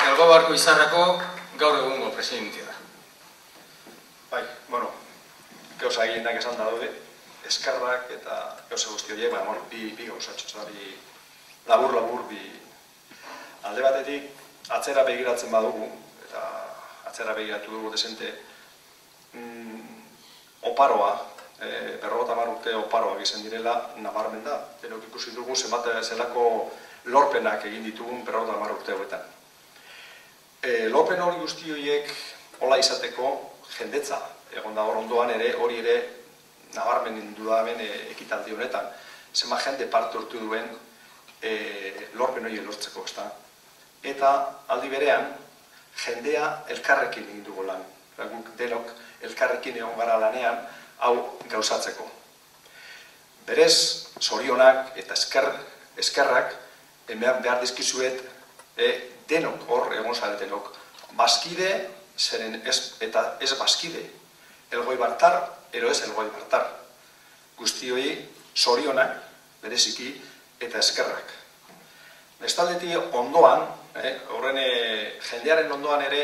Elgoibarko izarrako gaur egungo presidentia da. Bai, bueno, gauza gehienak esan daude, eskerrak eta gauza guzti horiek, bi gauzatxo, labur, bi alde batetik atzera begiratzen badugu, eta atzera begiratu dugu desente, oparoa, 50 urte oparoak izan direla, nabarmen da. Denok ikusi dugu zelako lorpenak egin ditugun 50 urte hauetan. Lorpen hori guzti horiek hola izateko jendetza, egon da hor ondoan ere, hori ere nabarmen dudamen ekitaldi honetan. Zema jende parte hartu duen lorpen hori lortzeko, ezta? Eta aldi berean, jendea elkarrekin egin dugu lan. Guk denok elkarrekin egon gara lanean, hau gauzatzeko. Berez, zorionak eta eskerrak behar dizkizuet denok hor egon zaretenok. Bazkide, zeren eta ez bazkide. Elgoibartar, ero ez elgoibartar. Guzti hori zorionak, bereziki, eta eskerrak. Bestaldetik ondoan, horren jendearen ondoan ere,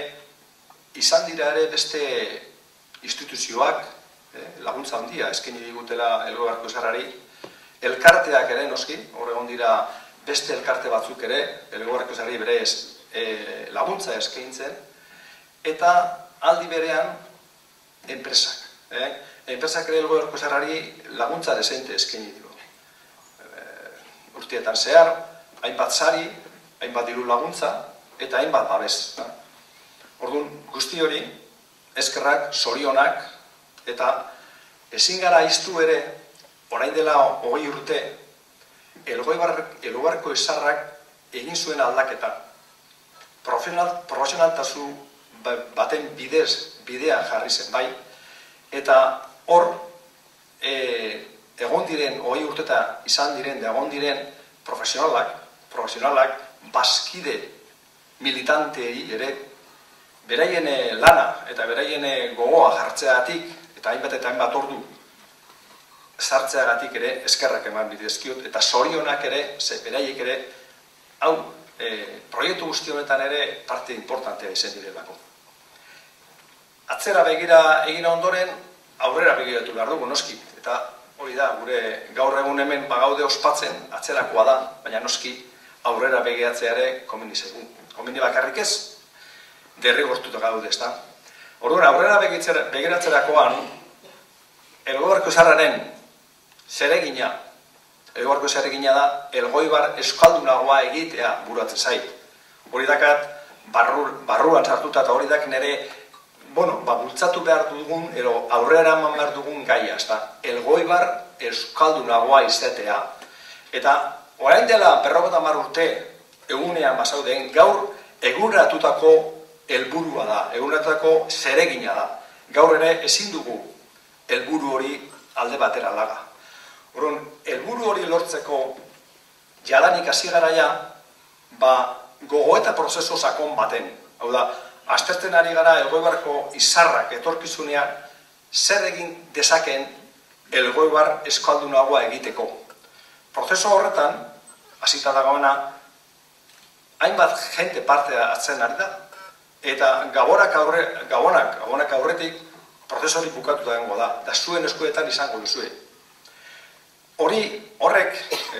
izan dira ere beste instituzioak, laguntza handia eskaini digutela Elgoibarko izarrari, elkarteak ere noski, hor egon dira beste elkarte batzuk ere, Elgoibarko izarrari berez laguntza eskaintzen, eta aldi berean enpresak. Enpresak ere Elgoibarko izarrari laguntza desente eskaini digu. Urtietan zehar, hainbat sari, hainbat diru laguntza, eta hainbat babes. Orduan, guzti hori, eskerrak, zorionak, eta ezin gara iztu ere, orain dela 20 urte, Elgoibarko izarrak egin zuen aldaketa. Profesionaltasun baten bidea jarri zen bai, eta hor, egon diren, 20 urteta izan diren, egon diren profesionalak, bazkide militantei ere, beraien lana eta beraien gogoa jartzeagatik, eta hainbat ordu sartzeagatik ere eskerrak eman bidezkiot, eta zorionak ere, beraiek ere, hau, proiektu guzti honetan ere parte importantea izan direlako. Atzera begira egin ondoren, aurrera begiratu behar dugu, noski, eta hori da, gure gaur egun hemen bagaude ospatzen, atzerakoa da, baina noski aurrera begiratzea ere komendi zaigu. Komendi bakarrik ez, derrigortuta gaude, ezta? Orduan, aurrera begiratzerakoan, Elgoibarko izarraren zeregina, Elgoibarko zeregina da, Elgoibar euskaldunagoa egitea buratzen zait. Hori dakat, barruan sartuta eta hori dak nire, bultzatu behar dugun, aurrera eman behar dugun gaia, ezta? Elgoibar euskaldunagoa izatea. Eta, orain dela 50 urte egunean bazauden, gaur eguneratutako helburua da, eguneratutako zeregina da. Gaur ere ezin dugu helburu hori alde batera laga. Orduan, helburu hori lortzeko jadanik hasi garaia, gogoeta prozesu sakon baten. Hau da, aztertzen ari gara Elgoibarko izarrak etorkizunean zer egin dezaken Elgoibar eskaldunagoa egiteko. Prozesu horretan, hasita dagoena, hainbat jente parte hartzen ari da, eta gabonak aurretik prozesu hori bukatuta dengo da, da zuen eskuetan izango duzue. Horrek,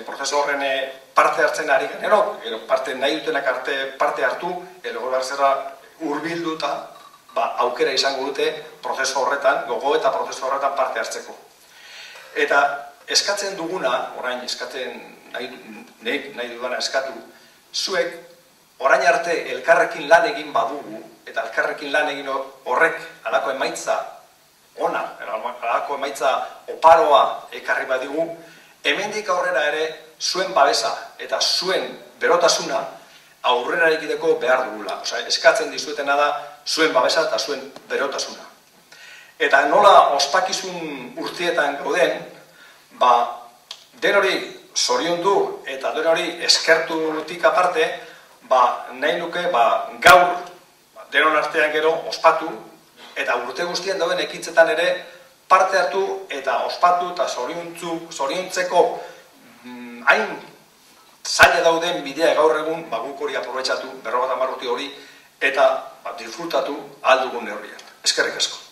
prozesu horren parte hartzen ari genero, parte nahi dutenak parte hartu, Elgoibar zerra hurbilduta, aukera izango dute prozesu horretan, gogo eta prozesu horretan parte hartzeko. Eta eskatzen duguna, orain eskatzen nahi dudana eskatu, zuek orain arte elkarrekin lan egin badugu, eta elkarrekin lan egin horrek alako emaitza ona, alako emaitza oparoa ekarri badigu, hemendik aurrera ere zuen babesa eta zuen berotasuna aurrera egiteko behar dugula. Eskatzen dizuetena da zuen babesa eta zuen berotasuna. Eta nola ospakizun urtietan gauden, den hori zoriondu eta den hori eskertutik aparte, nahi nuke gaur denon artean gero ospatu, eta urte guztien dauden ekintzetan ere parte hartu eta ospatu eta zoriontzeko hain zaila dauden bidea gaur egun, guk hori aprobetxatu, 50 urte hori eta disfrutatu ahal dugun neurrian. Eskerrik asko.